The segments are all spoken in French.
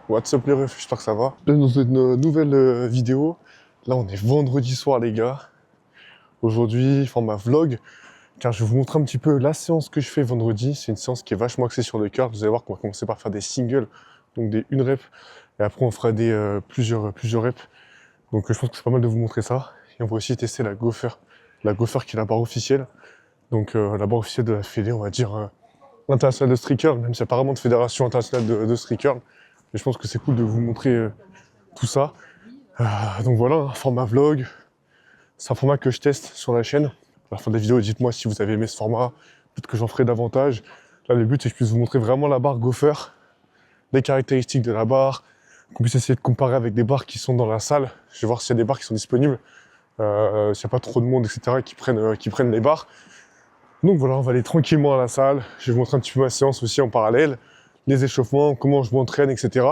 What's up les refs, j'espère que ça va. Bienvenue dans une nouvelle vidéo. Là on est vendredi soir les gars. Aujourd'hui, format vlog, car je vais vous montrer un petit peu la séance que je fais vendredi. C'est une séance qui est vachement axée sur le curl. Vous allez voir qu'on va commencer par faire des singles, donc des 1 rep. Et après on fera des plusieurs reps. Donc je pense que c'est pas mal de vous montrer ça. Et on va aussi tester la Gopher. La Gopher qui est la barre officielle. Donc la barre officielle de la fédé, on va dire internationale de street curl, même s'il n'y a pas vraiment de fédération internationale de street curl. Et je pense que c'est cool de vous montrer tout ça. Donc voilà, un format vlog. C'est un format que je teste sur la chaîne. À la fin de la vidéo, dites-moi si vous avez aimé ce format. Peut-être que j'en ferai davantage. Là, le but, c'est que je puisse vous montrer vraiment la barre Gopher, les caractéristiques de la barre, qu'on puisse essayer de comparer avec des barres qui sont dans la salle. Je vais voir s'il y a des barres qui sont disponibles, s'il n'y a pas trop de monde, etc., qui prennent les barres. Donc voilà, on va aller tranquillement à la salle. Je vais vous montrer un petit peu ma séance aussi en parallèle, les échauffements, comment je m'entraîne, etc.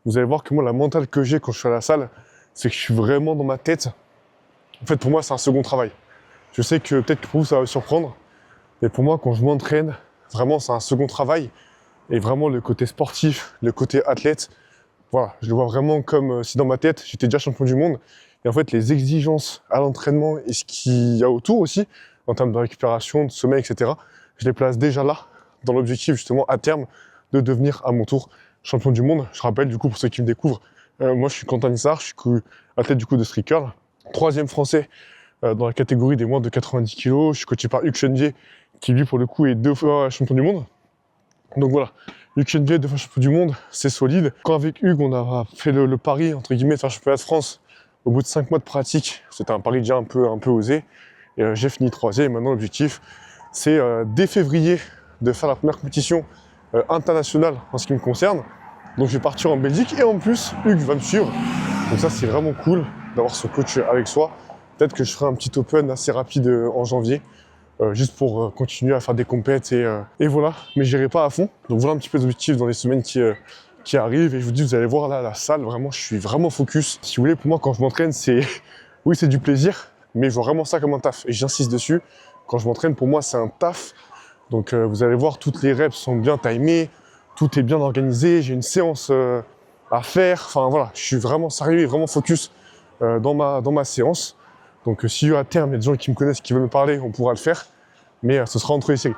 Vous allez voir que moi, la mentale que j'ai quand je suis à la salle, c'est que je suis vraiment dans ma tête. En fait, pour moi, c'est un second travail. Je sais que peut-être que pour vous, ça va vous surprendre, mais pour moi, quand je m'entraîne, vraiment, c'est un second travail. Et vraiment, le côté sportif, le côté athlète, voilà, je le vois vraiment comme si dans ma tête, j'étais déjà champion du monde. Et en fait, les exigences à l'entraînement et ce qu'il y a autour aussi, en termes de récupération, de sommeil, etc., je les place déjà là, dans l'objectif justement à terme de devenir à mon tour champion du monde. Je rappelle du coup pour ceux qui me découvrent, moi je suis Quentin Nissard, je suis athlète du coup de street curl, 3e français dans la catégorie des moins de 90 kg. Je suis coaché par Hugues Chenevier qui lui pour le coup est 2 fois champion du monde. Donc voilà, Hugues Chenevier, 2 fois champion du monde, c'est solide. Quand avec Hugues on a fait le pari entre guillemets de faire championnat de France, au bout de 5 mois de pratique, c'était un pari déjà un peu osé. Et j'ai fini 3e et maintenant l'objectif c'est dès février de faire la première compétition internationale en ce qui me concerne. Donc je vais partir en Belgique et en plus Hugues va me suivre. Donc ça c'est vraiment cool d'avoir ce coach avec soi. Peut-être que je ferai un petit open assez rapide en janvier, juste pour continuer à faire des compètes et voilà. Mais j'irai pas à fond. Donc voilà un petit peu les objectifs dans les semaines qui arrivent. Et je vous dis, vous allez voir là la salle, vraiment je suis vraiment focus. Si vous voulez, pour moi quand je m'entraîne c'est oui c'est du plaisir, mais je vois vraiment ça comme un taf et j'insiste dessus. Quand je m'entraîne, pour moi, c'est un taf. Donc vous allez voir, toutes les reps sont bien timées, tout est bien organisé, j'ai une séance à faire. Enfin voilà, je suis vraiment sérieux et vraiment focus dans ma séance. Donc si à terme, il y a des gens qui me connaissent, qui veulent me parler, on pourra le faire. Mais ce sera entre les séries.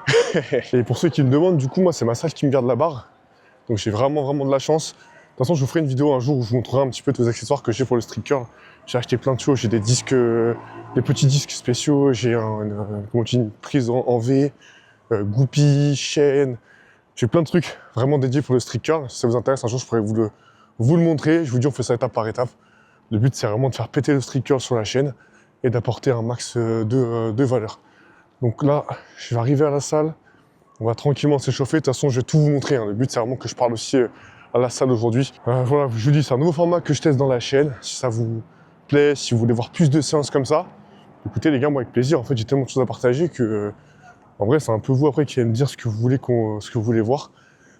Et pour ceux qui me demandent, du coup, moi, c'est ma salle qui me garde la barre. Donc j'ai vraiment de la chance. De toute façon, je vous ferai une vidéo un jour où je vous montrerai un petit peu tous les accessoires que j'ai pour le street curl. J'ai acheté plein de choses, j'ai des disques, des petits disques spéciaux, j'ai une prise en V, goupille, chaîne, j'ai plein de trucs vraiment dédiés pour le street curl. Si ça vous intéresse, un jour je pourrais vous le montrer. Je vous dis, on fait ça étape par étape. Le but c'est vraiment de faire péter le street curl sur la chaîne et d'apporter un max de valeur. Donc là, je vais arriver à la salle, on va tranquillement s'échauffer. De toute façon, je vais tout vous montrer, hein. Le but c'est vraiment que je parle aussi à la salle aujourd'hui. Voilà, je vous dis, c'est un nouveau format que je teste dans la chaîne. Si ça vous plaît, si vous voulez voir plus de séances comme ça, écoutez les gars, moi avec plaisir. En fait, j'ai tellement de choses à partager que, en vrai, c'est un peu vous après qui allez me dire ce que vous voulez voir.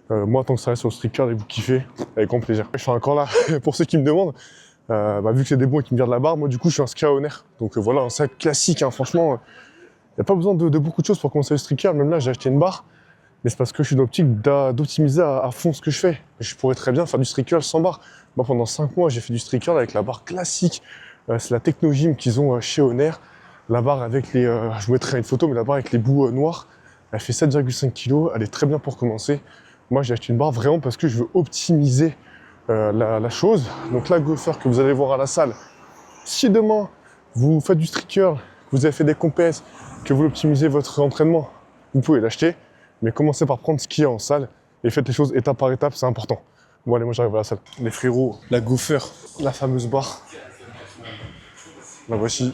Moi, tant que ça reste sur le street curl et vous kiffez, avec grand plaisir. Je suis encore là pour ceux qui me demandent. Vu que c'est des bons et qui me gardent la barre, moi du coup, je suis inscrit à Honor. Donc voilà, un sac classique, hein, franchement. Il n'y a pas besoin de beaucoup de choses pour commencer le street curl. Même là, j'ai acheté une barre. Mais c'est parce que je suis dans l'optique d'optimiser à fond ce que je fais. Je pourrais très bien faire du street curl sans barre. Moi, pendant 5 mois, j'ai fait du street curl avec la barre classique. C'est la Technogym qu'ils ont chez Honor. La barre avec les... je vous mettrai une photo, mais la barre avec les bouts noirs. Elle fait 7,5 kg. Elle est très bien pour commencer. Moi, j'ai acheté une barre vraiment parce que je veux optimiser la chose. Donc la Gopher que vous allez voir à la salle. Si demain, vous faites du street curl, que vous avez fait des compètes, que vous optimisez votre entraînement, vous pouvez l'acheter. Mais commencez par prendre ce qu'il y a en salle et faites les choses étape par étape, c'est important. Bon allez, moi j'arrive à la salle. Les frérots, la Gopher, la fameuse barre. La voici.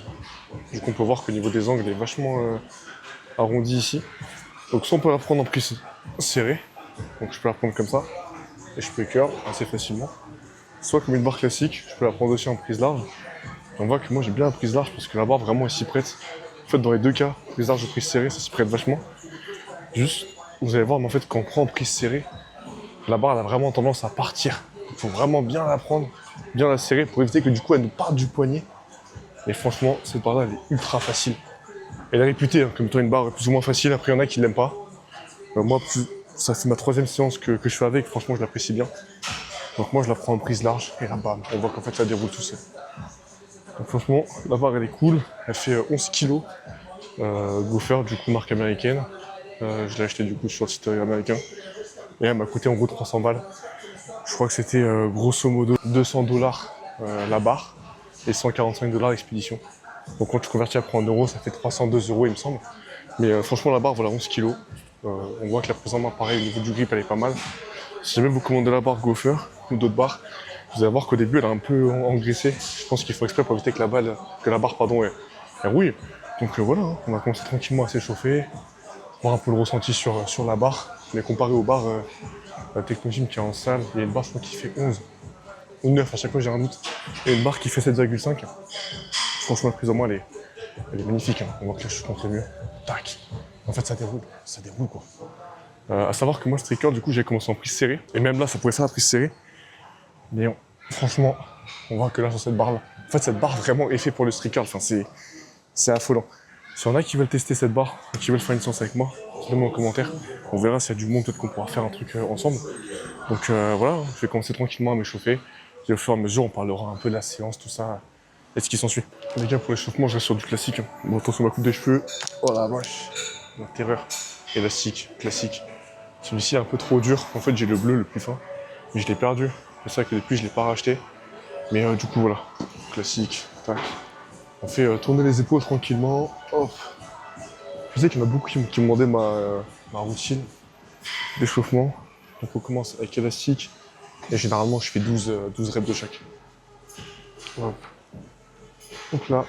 Du coup on peut voir qu'au niveau des angles, elle est vachement arrondie ici. Donc soit on peut la prendre en prise serrée, donc je peux la prendre comme ça, et je peux curl assez facilement. Soit comme une barre classique, je peux la prendre aussi en prise large. Et on voit que moi j'ai bien la prise large parce que la barre vraiment elle s'y prête. En fait dans les deux cas, prise large ou prise serrée, ça s'y prête vachement. Juste, vous allez voir, mais en fait, quand on prend en prise serrée, la barre elle a vraiment tendance à partir. Il faut vraiment bien la prendre, bien la serrer pour éviter que du coup elle nous parte du poignet. Et franchement, cette barre-là, elle est ultra facile. Elle est réputée comme étant une barre plus ou moins facile. Après, il y en a qui l'aiment pas. Moi, ça c'est ma 3e séance que je fais avec. Franchement, je l'apprécie bien. Donc moi je la prends en prise large et là bam, on voit qu'en fait ça déroule tout seul. Donc franchement, la barre elle est cool, elle fait 11 kg. Gopher, du coup marque américaine. Je l'ai acheté du coup sur le site américain. Et elle m'a coûté en gros 300 balles. Je crois que c'était grosso modo 200 $, la barre et 145 $ l'expédition. Donc quand tu convertis après en euros, ça fait 302 € il me semble. Mais franchement la barre voilà 11 kg. On voit que la prise en main pareil au niveau du grip elle est pas mal. Si jamais vous commandez la barre Gopher ou d'autres barres, vous allez voir qu'au début elle est un peu engraissée. Je pense qu'il faut exprès pour éviter que la barre elle rouille. Donc voilà, hein, on va commencer tranquillement à s'échauffer, voir un peu le ressenti sur la barre. Mais comparé aux barres Technogym qui est en salle, il y a une barre je crois qui fait 11 ou 9, à chaque fois j'ai un doute. Et une barre qui fait 7,5. Franchement la prise en main elle est magnifique, hein. On voit que là je suis contre le mur. Tac. En fait ça déroule quoi. À savoir que moi striker du coup j'ai commencé en prise serrée. Et même là ça pouvait faire la prise serrée. Mais franchement, on voit que là sur cette barre là. En fait cette barre vraiment est faite pour le striker, enfin c'est affolant. S'il y en a qui veulent tester cette barre, qui veulent faire une séance avec moi, dites-le-moi en commentaire. On verra s'il y a du monde, peut-être qu'on pourra faire un truc ensemble. Donc voilà, je vais commencer tranquillement à m'échauffer. Et au fur et à mesure, on parlera un peu de la séance, tout ça, et ce qui s'ensuit. Les gars, pour l'échauffement, je reste sur du classique. Hein. Bon, attention, ma coupe des cheveux. Oh la vache, la terreur. Élastique, classique. Celui-ci est un peu trop dur. En fait, j'ai le bleu le plus fin, mais je l'ai perdu. C'est ça que depuis, je l'ai pas racheté. Mais du coup, voilà, classique, tac. On fait tourner les épaules tranquillement, hop. Je sais qu'il y en a beaucoup qui me demandaient ma routine d'échauffement. Donc on commence avec élastique, et généralement je fais 12 reps de chaque. Hop. Donc là,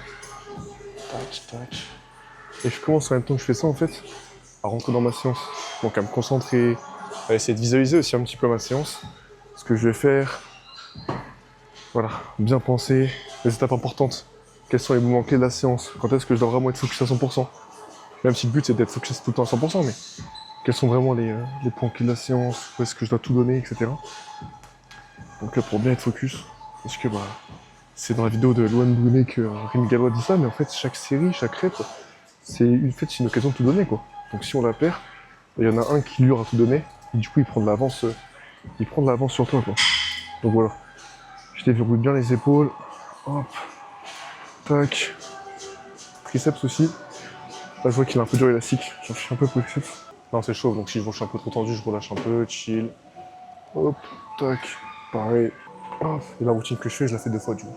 tac, tac. Et je commence en même temps que je fais ça en fait, à rentrer dans ma séance. Donc à me concentrer, à essayer de visualiser aussi un petit peu ma séance. Ce que je vais faire, voilà, bien penser, les étapes importantes. Quels sont les mouvements clés de la séance? Quand est-ce que je dois vraiment être focus à 100%? Même si le but c'est d'être focus tout le temps à 100%, mais quels sont vraiment les points clés de la séance? Où est-ce que je dois tout donner, etc. Donc là, pour bien être focus, parce que c'est dans la vidéo de Loan Brunet que Rémi Gallois dit ça, mais en fait, chaque série, chaque rep, c'est une occasion de tout donner, quoi. Donc si on la perd, il y en a un qui lui aura tout donné, et du coup, il prend de l'avance sur toi, quoi. Donc voilà. Je déverrouille bien les épaules. Hop. Tac. Triceps aussi. Là, je vois qu'il est un peu dur élastique. Je suis un peu triceps. Non, c'est chaud, donc si je vois que je suis un peu trop tendu, je relâche un peu, chill. Hop. Tac. Pareil. Hop. Et la routine que je fais, je la fais 2 fois du coup.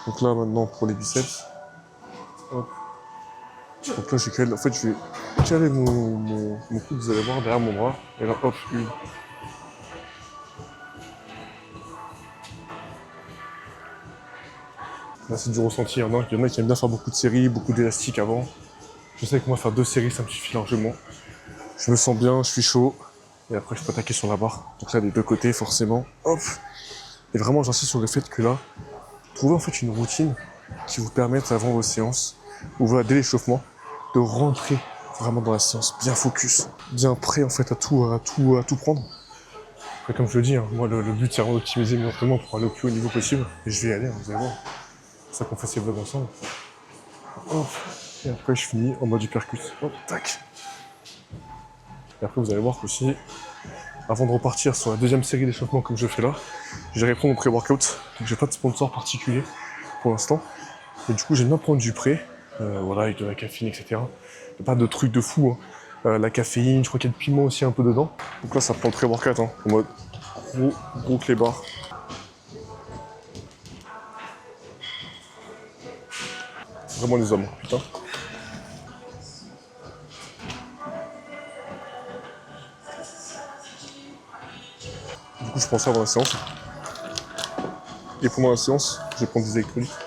Donc là, maintenant, pour les biceps. Hop. Donc là, en fait, je vais caler mon coude, vous allez voir, derrière mon bras. Et là, hop, une. Là, c'est du ressenti. Il y en a qui aiment bien faire beaucoup de séries, beaucoup d'élastiques avant. Je sais que moi, faire 2 séries, ça me suffit largement. Je me sens bien, je suis chaud. Et après, je peux attaquer sur la barre. Donc là, des deux côtés, forcément. Hop. Et vraiment, j'insiste sur le fait que là, trouvez en fait une routine qui vous permette, avant vos séances, ou voilà, dès l'échauffement, de rentrer vraiment dans la séance, bien focus, bien prêt en fait à tout prendre. Après, comme je le dis, hein, moi, le but, c'est vraiment d'optimiser mes entraînements pour aller au plus haut niveau possible. Et je vais y aller, hein, vous allez voir. C'est ça qu'on fait ces vlogs ensemble. Hop. Et après, je finis en mode hypercut. Hop, tac. Et après, vous allez voir qu'aussi, avant de repartir sur la deuxième série d'échauffement comme je fais là, j'irai prendre mon pré-workout. Donc j'ai pas de sponsor particulier pour l'instant. Et du coup, j'aime bien prendre du pré, voilà, avec de la caféine, etc. Il n'y a pas de trucs de fou, hein. La caféine, je crois qu'il y a du piment aussi un peu dedans. Donc là, ça prend le pré-workout, hein, en mode gros clébard. Vraiment les hommes, putain. Du coup, je prends ça avant la séance. Et pendant la séance, je vais prendre des électrolytes.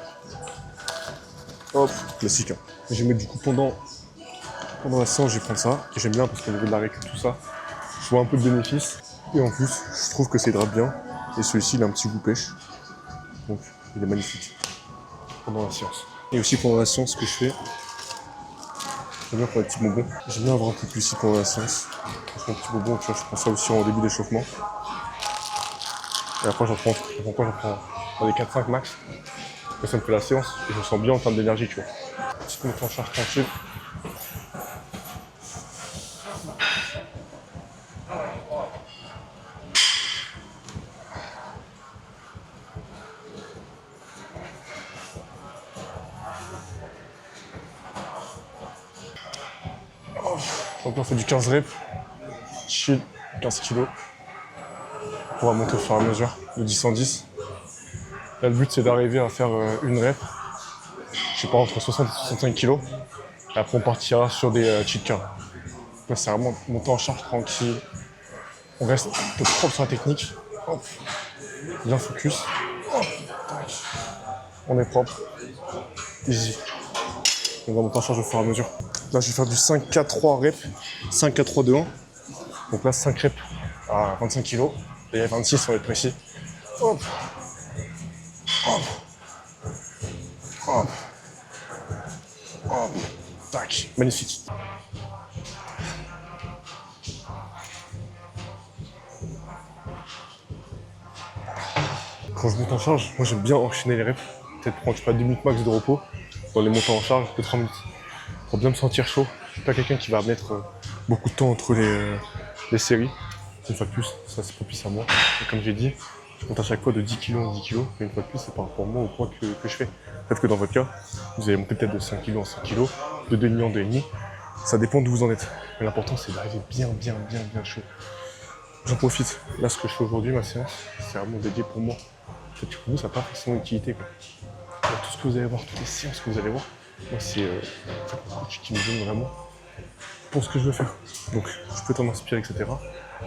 Hop, classique. Hein. Je vais mettre du coup pendant la séance, je vais prendre ça. Et j'aime bien parce qu'au niveau de la récup, tout ça, je vois un peu de bénéfice. Et en plus, je trouve que ça hydrate bien. Et celui-ci, il a un petit goût pêche. Donc, il est magnifique. Pendant la séance. Et aussi pendant la séance, ce que je fais, j'aime bien prendre des petits bonbons. J'aime bien avoir un peu plus ici pendant la séance. Je prends un petit bonbon, tu vois, je prends ça aussi en début d'échauffement. Et après, j'en prends des 4-5 max. Et ça me fait la séance. Et je me sens bien en termes d'énergie, tu vois. Petite montée en charge tranquille. Donc là, on fait du 15 reps, chill, 15 kg. On va monter au fur et à mesure, de 10 en 10. Là, le but, c'est d'arriver à faire une rep, je sais pas, entre 60 et 65 kg. Et après, on partira sur des cheat curls. Là, c'est vraiment monter en charge tranquille. On reste propre sur la technique. Hop. Bien focus. Hop. On est propre. Easy. On va monter en charge au fur et à mesure. Là, je vais faire du 5-4-3 reps. 5-4-3-2-1. Donc là, 5 reps à 25 kg. Et 26, on va être précis. Hop. Hop. Hop. Hop. Tac. Magnifique. Quand je monte en charge, moi j'aime bien enchaîner les reps. Peut-être prendre, je sais pas, 2 minutes max de repos dans les montants en charge, 2-3 minutes. Pour bien me sentir chaud. Je suis pas quelqu'un qui va mettre beaucoup de temps entre les séries. Une fois de plus, ça c'est propice à moi. Et comme j'ai dit, je monte à chaque fois de 10 kg en 10 kg. Et une fois de plus, c'est par rapport à moi au poids que je fais. Peut-être que dans votre cas, vous allez monter peut-être de 5 kg en 5 kg, de 2,5 en 2,5. Ça dépend d'où vous en êtes. Mais l'important c'est d'arriver bien chaud. J'en profite. Là, ce que je fais aujourd'hui, ma séance, c'est vraiment dédié pour moi. Peut-être que pour vous, ça n'a pas forcément d'utilité. Tout ce que vous allez voir, toutes les séances que vous allez voir, moi, c'est le coach qui me donne vraiment pour ce que je veux faire. Donc, je peux t'en inspirer, etc.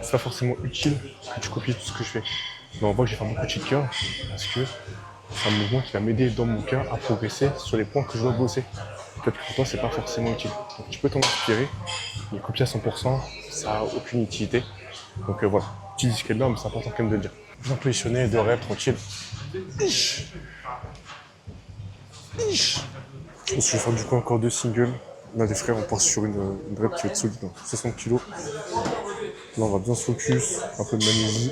C'est pas forcément utile que tu copies tout ce que je fais. Mais on voit que j'ai fait beaucoup de cheat curl parce que c'est un mouvement qui va m'aider, dans mon cas, à progresser sur les points que je dois bosser. Peut-être que pour toi, c'est pas forcément utile. Donc, tu peux t'en inspirer, mais copier à 100%, ça n'a aucune utilité. Donc voilà, petit disclaimer, mais c'est important quand même de le dire. Bien positionné, 2 reps, tranquille. Je pense que je vais faire du coup encore 2 singles. Là les frères, on part sur une rep qui va être solide, hein. 60 kg. Là on va bien se focus, un peu de magnésie.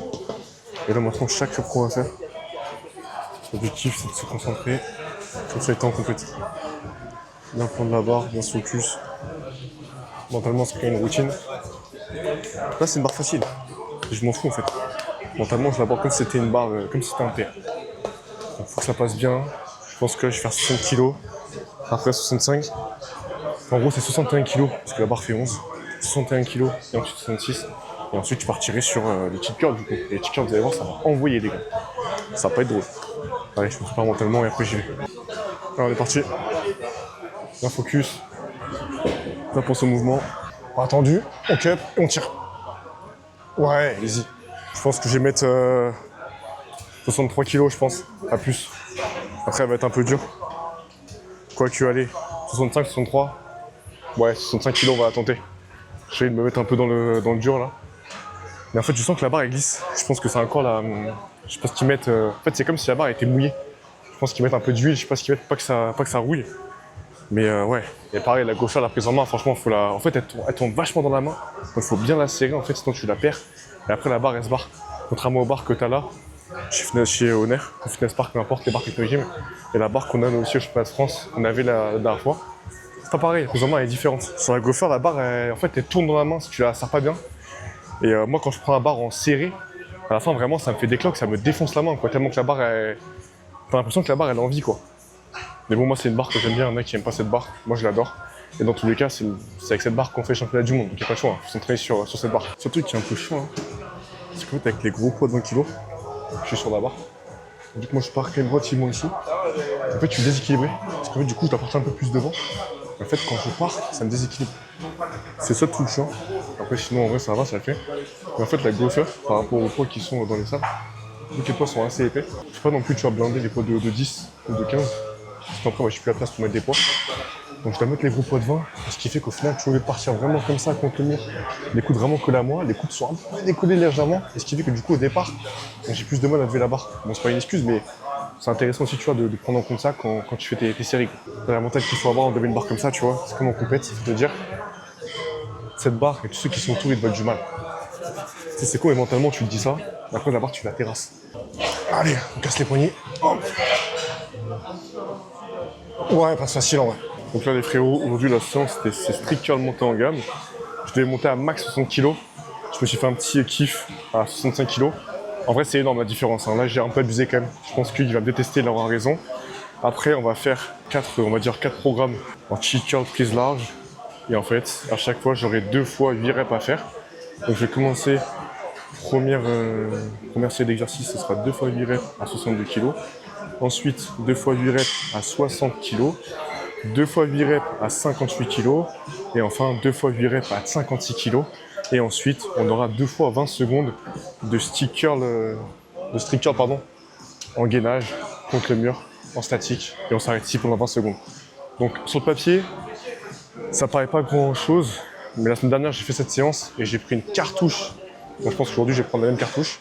Et là maintenant chaque rep qu'on va faire, l'objectif c'est de se concentrer, comme ça étant complète. Bien prendre la barre, bien se focus. Mentalement c'est quand même une routine. Là c'est une barre facile, je m'en fous en fait. Mentalement je l'aborde comme si c'était une barre, comme si c'était un PR. Donc faut que ça passe bien. Je pense que je vais faire 60 kg, après 65. En gros c'est 61 kg, parce que la barre fait 11. 61 kg et ensuite 66. Et ensuite je partirai sur les cheat curls du coup. Et les cheat curls vous allez voir ça va envoyer les gars. Ça va pas être drôle. Allez je me prépare mentalement et après j'y vais. Alors on est parti. Bien focus. Bien pour ce mouvement. Attendu, on cup et on tire. Ouais, easy. Je pense que je vais mettre 63 kg, je pense, à plus. Après, elle va être un peu dure. Quoique, allez, 65, 63. Ouais, 65 kg, on va la tenter. Je vais me mettre un peu dans le dur, là. Mais en fait, je sens que la barre, elle glisse. Je pense que c'est encore la... Je sais pas ce qu'ils mettent... En fait, c'est comme si la barre était mouillée. Je pense qu'ils mettent un peu d'huile, je sais pas ce qu'ils mettent, pas que ça rouille. Mais ouais, et pareil, la gauchère, la prise en main, franchement, faut la... En fait, elle tourne vachement dans la main. Donc, il faut bien la serrer, en fait, sinon tu la perds. Et après, la barre, elle se barre. Contrairement aux barres que tu as là, chez Honor, ou Fitness Park, peu importe les barres Technogym, et la barre qu'on a aussi au championnat de France, qu'on avait la dernière fois. C'est pas pareil, la prise en main, elle est différente. Sur la gauchère, la barre, en fait, elle tourne dans la main si tu la serres pas bien. Et moi, quand je prends la barre en serré, à la fin, vraiment, ça me fait des cloques, ça me défonce la main, quoi. Tellement que la barre, t'as l'impression que la barre, elle a envie, quoi. Mais bon, moi, c'est une barre que j'aime bien. Il y en a qui n'aiment pas cette barre. Moi, je l'adore. Et dans tous les cas, c'est avec cette barre qu'on fait le championnat du monde. Donc, il n'y a pas de choix. Il faut s'entraîner sur cette barre. Ce truc qui est un peu chiant, hein, c'est qu'en fait, avec les gros poids de 20 kg, je suis sur la barre. Donc, moi, je pars quand même relativement ici. En fait, je suis déséquilibré. Parce qu'en fait, du coup, je dois partir un peu plus devant. En fait, quand je pars, ça me déséquilibre. C'est ça tout le chiant. Après, sinon, en vrai, ça va, ça le fait. Mais en fait, la grosseur, par rapport aux poids qui sont dans les salles, vu que les poids sont assez épais, je sais pas non plus, tu vas blinder les poids de 10 ou de 15. Parce qu'après, moi, j'ai plus la place pour mettre des poids. Donc, je dois mettre les gros poids de 20. Ce qui fait qu'au final, tu veux partir vraiment comme ça contre le mur. Les coudes vraiment collés à moi, les coudes sont un peu décollés légèrement. Et ce qui fait que du coup, au départ, j'ai plus de mal à lever la barre. Bon, c'est pas une excuse, mais c'est intéressant aussi, tu vois, de prendre en compte ça quand tu fais tes séries. La mentale qu'il faut avoir, de lever une barre comme ça, tu vois, c'est comme en compète, il faut te dire. Cette barre et tous ceux qui sont autour, ils doivent être du mal. Tu sais, c'est con, et mentalement, tu te dis ça. Après, la barre, tu la terrasses. Allez, on casse les poignets. Hop. Ouais, pas facile en vrai. Donc là les frérots, aujourd'hui la séance c'est strictement monté en gamme. Je devais monter à max 60 kg. Je me suis fait un petit kiff à 65 kg. En vrai c'est énorme la différence, hein. Là j'ai un peu abusé quand même. Je pense qu'il va me détester, il aura raison. Après on va faire 4 programmes en cheat curl prise large. Et en fait, à chaque fois, j'aurai 2 fois 8 reps à faire. Donc je vais commencer, première série d'exercice, ce sera 2 fois 8 reps à 62 kg. Ensuite, 2 fois 8 reps à 60 kg. 2 fois 8 reps à 58 kg. Et enfin, 2 fois 8 reps à 56 kg. Et ensuite, on aura 2 fois 20 secondes de stick curl, en gainage contre le mur, en statique. Et on s'arrête ici pendant 20 secondes. Donc sur le papier, ça paraît pas grand chose, mais la semaine dernière j'ai fait cette séance et j'ai pris une cartouche. Donc je pense qu'aujourd'hui je vais prendre la même cartouche.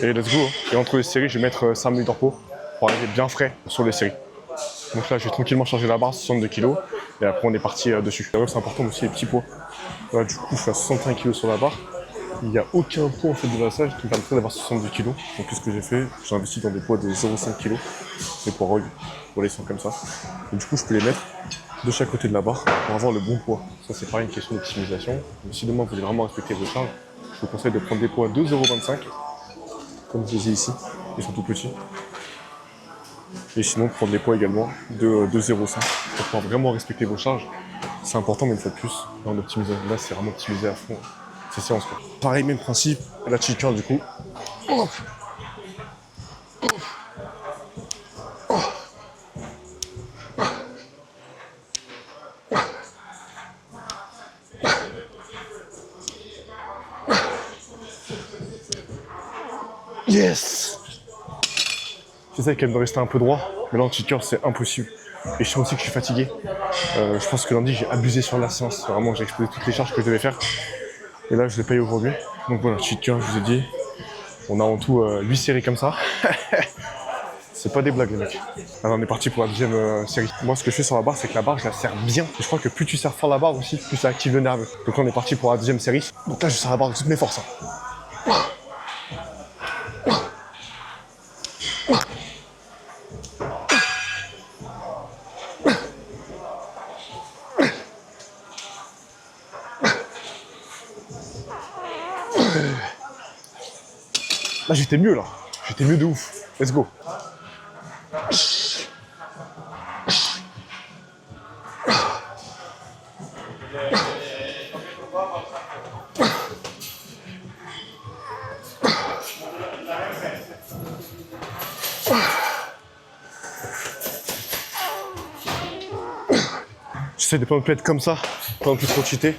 Et let's go. Et entre les séries, je vais mettre 5 minutes de repos pour arriver bien frais sur les séries. Donc là je vais tranquillement charger la barre, 62 kg. Et après on est parti dessus. C'est important aussi les petits poids. Là du coup je suis à 65 kg sur la barre. Il n'y a aucun poids en fait de massage qui me permettrait d'avoir 70 kg. Donc qu'est-ce que j'ai fait? J'ai investi dans des poids de 0,5 kg. Les poids roll, voilà, ils sont comme ça. Et du coup je peux les mettre de chaque côté de la barre pour avoir le bon poids. Ça c'est pas une question d'optimisation. Mais si demain vous voulez vraiment respecter vos charges, je vous conseille de prendre des poids de 2,25 €, comme je les ai ici. Ils sont tout petits. Et sinon prendre des poids également de 2,05 pour pouvoir vraiment respecter vos charges. C'est important, mais une fois de plus, là on optimise. Là c'est vraiment optimisé à fond. C'est séance quoi. Pareil, même principe, la cheat curl du coup. Hop. Yes! J'essaie qu'elle me rester un peu droit, mais là en cheat curl c'est impossible. Et je sens aussi que je suis fatigué. Je pense que lundi j'ai abusé sur la séance. Vraiment j'ai explosé toutes les charges que je devais faire. Et là je les paye aujourd'hui. Donc voilà, cheat curl, je vous ai dit. On a en tout 8 séries comme ça. C'est pas des blagues les mecs. Alors on est parti pour la deuxième série. Moi ce que je fais sur la barre, c'est que la barre je la serre bien. Et je crois que plus tu serres fort la barre aussi, plus ça active le nerveux. Donc là on est parti pour la deuxième série. Donc là je serre la barre de toutes mes forces. Là j'étais mieux là. J'étais mieux de ouf. Let's go. J'essaie de pas me mettre comme ça, pas non plus trop cheater.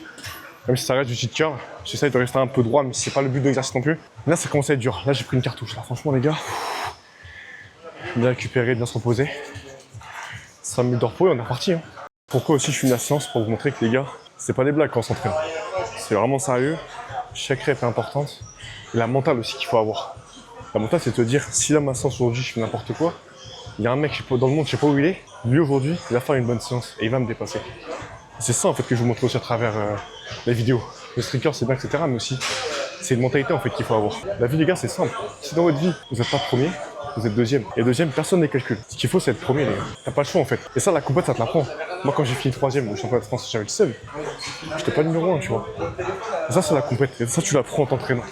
Même si ça reste du cheat curl, j'essaie de rester un peu droit, mais c'est pas le but de l'exercice non plus. Là ça commence à être dur. Là j'ai pris une cartouche. Là franchement les gars, bien récupérer, bien se reposer. 5 minutes de repos et on est reparti. Hein. Pourquoi aussi je fais une séance pour vous montrer que les gars, c'est pas des blagues quand on s'entraîne. C'est vraiment sérieux. Chaque rep est importante. Et la mentale aussi qu'il faut avoir. La mentale c'est de te dire, si là ma séance aujourd'hui je fais n'importe quoi, il y a un mec dans le monde, je sais pas où il est, lui aujourd'hui, il va faire une bonne séance et il va me dépasser. C'est ça en fait que je vous montre aussi à travers les vidéos. Le streaker c'est bien, etc. Mais aussi, c'est une mentalité en fait qu'il faut avoir. La vie les gars c'est simple. Si dans votre vie, vous n'êtes pas premier, vous êtes deuxième. Et deuxième, personne n'est calcul. Ce qu'il faut c'est être premier les gars. T'as pas le choix en fait. Et ça la compète ça te l'apprend. Moi quand j'ai fini troisième au championnat de France, j'avais le seul. J'étais pas numéro 1 tu vois. Et ça c'est la compète. Et ça tu l'apprends en t'entraînant.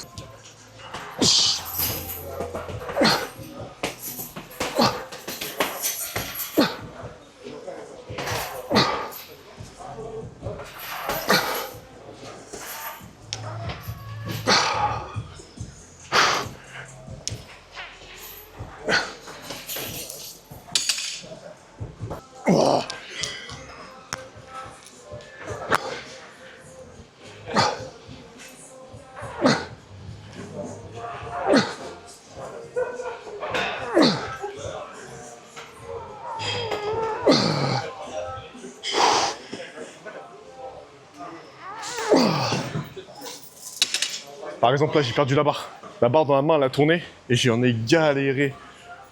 Par exemple là j'ai perdu la barre. La barre dans la main elle a tourné et j'en ai galéré.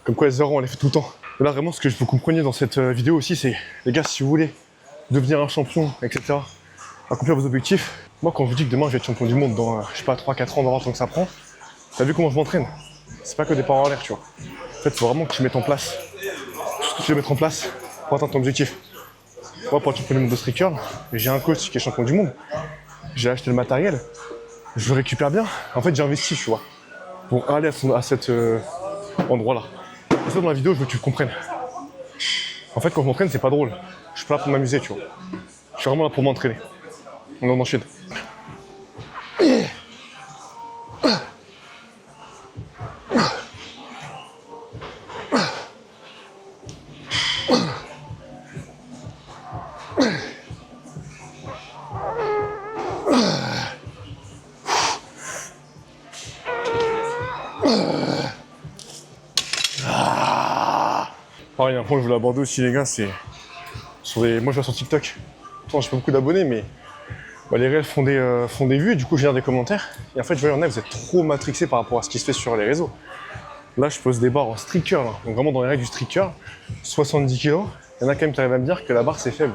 Comme quoi les erreurs on les fait tout le temps. Et là vraiment ce que je veux que vous compreniez dans cette vidéo aussi c'est, les gars si vous voulez devenir un champion, etc. Accomplir vos objectifs. Moi quand je vous dis que demain je vais être champion du monde dans, je sais pas, 3-4 ans, on va voir le temps que ça prend. T'as vu comment je m'entraîne? C'est pas que des paroles en l'air tu vois. En fait il faut vraiment que tu mettes en place tout ce que tu veux mettre en place pour atteindre ton objectif. Moi pour être champion du monde de street curl, j'ai un coach qui est champion du monde. J'ai acheté le matériel. Je le récupère bien. En fait, j'ai investi, tu vois, pour aller à cet endroit-là. Et ça, dans la vidéo, je veux que tu le comprennes. En fait, quand je m'entraîne, c'est pas drôle. Je suis pas là pour m'amuser, tu vois. Je suis vraiment là pour m'entraîner. On enchaîne. Pareil, un point que je voulais aborder aussi, les gars, c'est sur les... Moi, je vois sur TikTok. Pourtant, j'ai pas beaucoup d'abonnés, mais les réels font des vues, et du coup, je lis des commentaires. Et en fait, je vois, il y en a, vous êtes trop matrixés par rapport à ce qui se fait sur les réseaux. Là, je pose des barres en strict curl, hein. Donc vraiment dans les règles du strict curl, 70 kg. Il y en a quand même qui arrivent à me dire que la barre, c'est faible.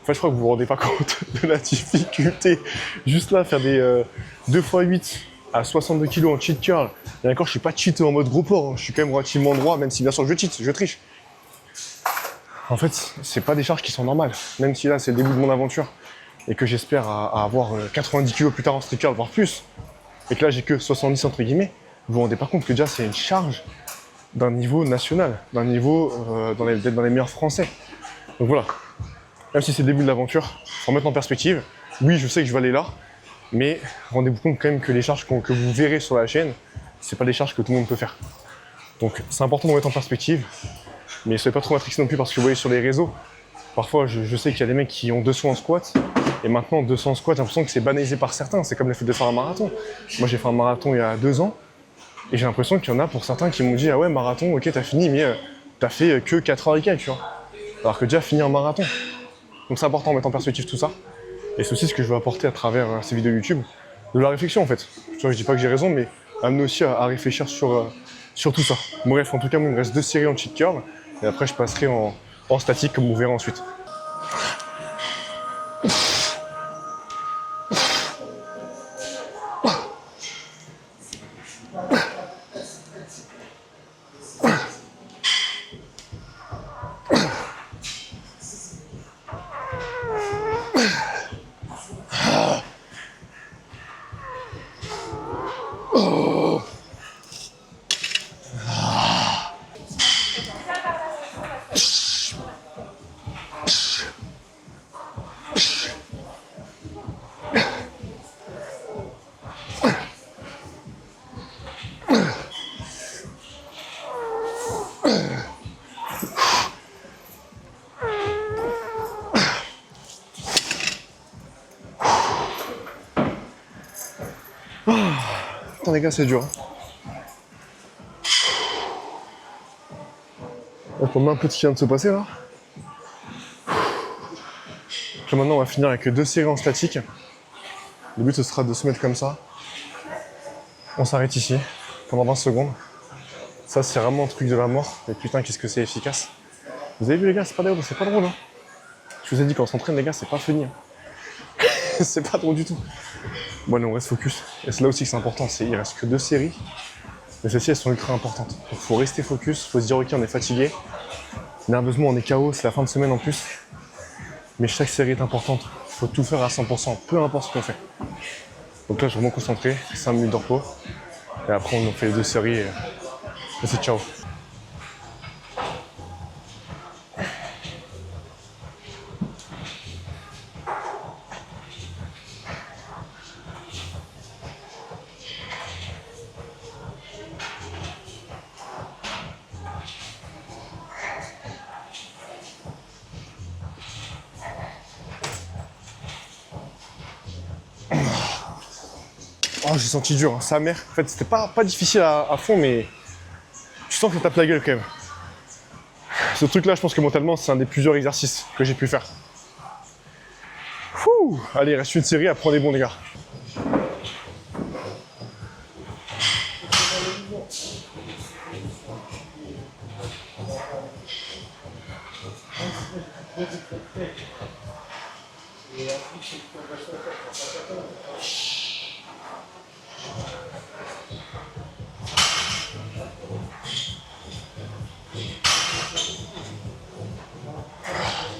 En fait, je crois que vous vous rendez pas compte de la difficulté. Juste là, faire des 2 x 8 à 62 kg en cheat curl. Et encore, je suis pas cheaté en mode gros porc, hein. Je suis quand même relativement droit, même si bien sûr je cheat, je triche. En fait, c'est pas des charges qui sont normales. Même si là, c'est le début de mon aventure et que j'espère à avoir 90 kg plus tard en strict curl, voire plus, et que là, j'ai que 70 entre guillemets, vous vous rendez pas compte que déjà, c'est une charge d'un niveau national, d'un niveau d'être dans les meilleurs français. Donc voilà. Même si c'est le début de l'aventure, faut remettre en perspective. Oui, je sais que je vais aller là, mais rendez-vous compte quand même que les charges que vous verrez sur la chaîne, c'est pas des charges que tout le monde peut faire. Donc c'est important de remettre en perspective, mais soyez pas trop matrixés non plus parce que vous voyez sur les réseaux, parfois je sais qu'il y a des mecs qui ont 200 en squat, et maintenant 200 en squat, j'ai l'impression que c'est banalisé par certains, c'est comme le fait de faire un marathon. Moi j'ai fait un marathon il y a 2 ans, et j'ai l'impression qu'il y en a pour certains qui m'ont dit « Ah ouais, marathon, ok, t'as fini, mais t'as fait que 4 heures et quelques, tu vois. » Alors que déjà fini un marathon. Donc c'est important de mettre en perspective tout ça. Et c'est aussi ce que je veux apporter à travers ces vidéos YouTube. De la réflexion en fait. Tu vois, je dis pas que j'ai raison, mais amener aussi à réfléchir sur tout ça. Bref, en tout cas, moi, il me reste 2 séries en cheat curl. Et après, je passerai en statique, comme vous verrez ensuite. Putain les gars, c'est dur. Pour moi, un peu de ce qui vient de se passer là. Puis maintenant, on va finir avec 2 séries en statique. Le but, ce sera de se mettre comme ça. On s'arrête ici pendant 20 secondes. Ça, c'est vraiment un truc de la mort. Et putain, qu'est-ce que c'est efficace. Vous avez vu les gars, c'est pas drôle. Hein. Je vous ai dit, quand on s'entraîne, les gars, c'est pas funny. Hein. C'est pas drôle du tout. Bon, allez, on reste focus. Et c'est là aussi que c'est important. Il reste que 2 séries. Mais celles-ci, elles sont ultra importantes. Donc, il faut rester focus. Il faut se dire, ok, on est fatigué. Nerveusement, on est KO. C'est la fin de semaine en plus. Mais chaque série est importante. Il faut tout faire à 100%, peu importe ce qu'on fait. Donc là, je suis vraiment concentré. 5 minutes de repos. Et après, on fait les 2 séries. Et c'est ciao. Oh, j'ai senti dur, hein. Sa mère. En fait, c'était pas difficile à fond, mais tu sens que ça tape la gueule quand même. Ce truc-là, je pense que mentalement, c'est un des plusieurs exercices que j'ai pu faire. Ouh. Allez, il reste une série, après on est bon, les gars.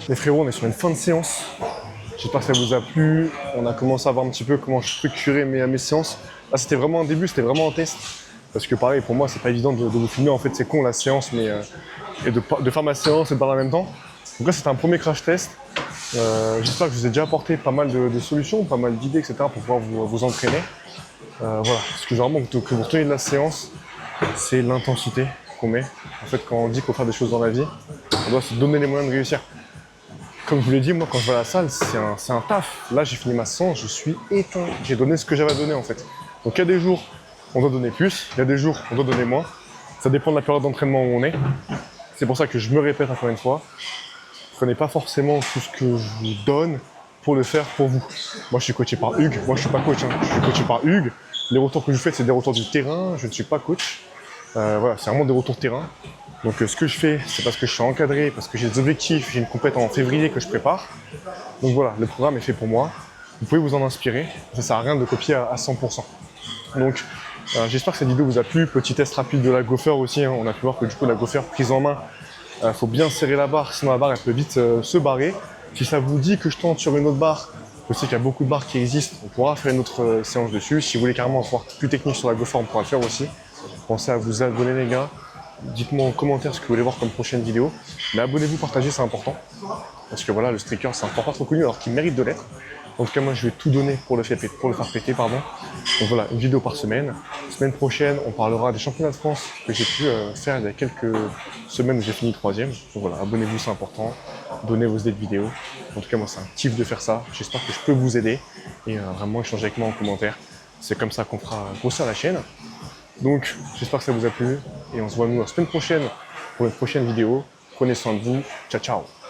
Les frérots, on est sur une fin de séance. J'espère que ça vous a plu. On a commencé à voir un petit peu comment je structurais mes séances. Là, c'était vraiment un début, c'était vraiment un test. Parce que pareil, pour moi, c'est pas évident de vous filmer. En fait, c'est con la séance, mais et de faire ma séance et de parler en même temps. Donc là, c'était un premier crash test. J'espère que je vous ai déjà apporté pas mal de solutions, pas mal d'idées, etc. pour pouvoir vous entraîner. Voilà, ce que vraiment que vous reteniez de la séance, c'est l'intensité qu'on met. En fait, quand on dit qu'il faut faire des choses dans la vie, on doit se donner les moyens de réussir. Comme je vous l'ai dit, moi, quand je vais à la salle, c'est un taf. Là, j'ai fini ma séance, je suis éteint. J'ai donné ce que j'avais à donner, en fait. Donc, il y a des jours, on doit donner plus. Il y a des jours, on doit donner moins. Ça dépend de la période d'entraînement où on est. C'est pour ça que je me répète encore une fois. Prenez pas forcément tout ce que je vous donne pour le faire pour vous. Moi, je suis coaché par Hugues. Moi, je suis pas coach. Je suis coaché par Hugues. Les retours que je fais, c'est des retours du terrain. Je ne suis pas coach. Voilà, c'est vraiment des retours terrain. Donc ce que je fais, c'est parce que je suis encadré, parce que j'ai des objectifs, j'ai une compétition en février que je prépare. Donc voilà, le programme est fait pour moi. Vous pouvez vous en inspirer. Ça ne sert à rien de copier à 100%. Donc j'espère que cette vidéo vous a plu. Petit test rapide de la gopher aussi. On a pu voir que du coup la gopher prise en main, faut bien serrer la barre, sinon la barre elle peut vite se barrer. Si ça vous dit que je tente sur une autre barre, je sais qu'il y a beaucoup de barres qui existent, on pourra faire une autre séance dessus. Si vous voulez carrément voir plus technique sur la gopher, on pourra le faire aussi. Pensez à vous abonner les gars. Dites-moi en commentaire ce que vous voulez voir comme prochaine vidéo. Mais abonnez-vous, partagez, c'est important. Parce que voilà, le streaker, c'est un sport pas trop connu alors qu'il mérite de l'être. En tout cas, moi, je vais tout donner pour le faire péter. Donc voilà, une vidéo par semaine. Semaine prochaine, on parlera des championnats de France que j'ai pu faire il y a quelques semaine où j'ai fini 3e. Donc voilà, abonnez-vous, c'est important. Donnez vos idées de vidéos. En tout cas, moi, c'est un kiff de faire ça. J'espère que je peux vous aider et vraiment échanger avec moi en commentaire. C'est comme ça qu'on fera grossir la chaîne. Donc, j'espère que ça vous a plu et on se voit nous la semaine prochaine pour une prochaine vidéo. Prenez soin de vous. Ciao, ciao.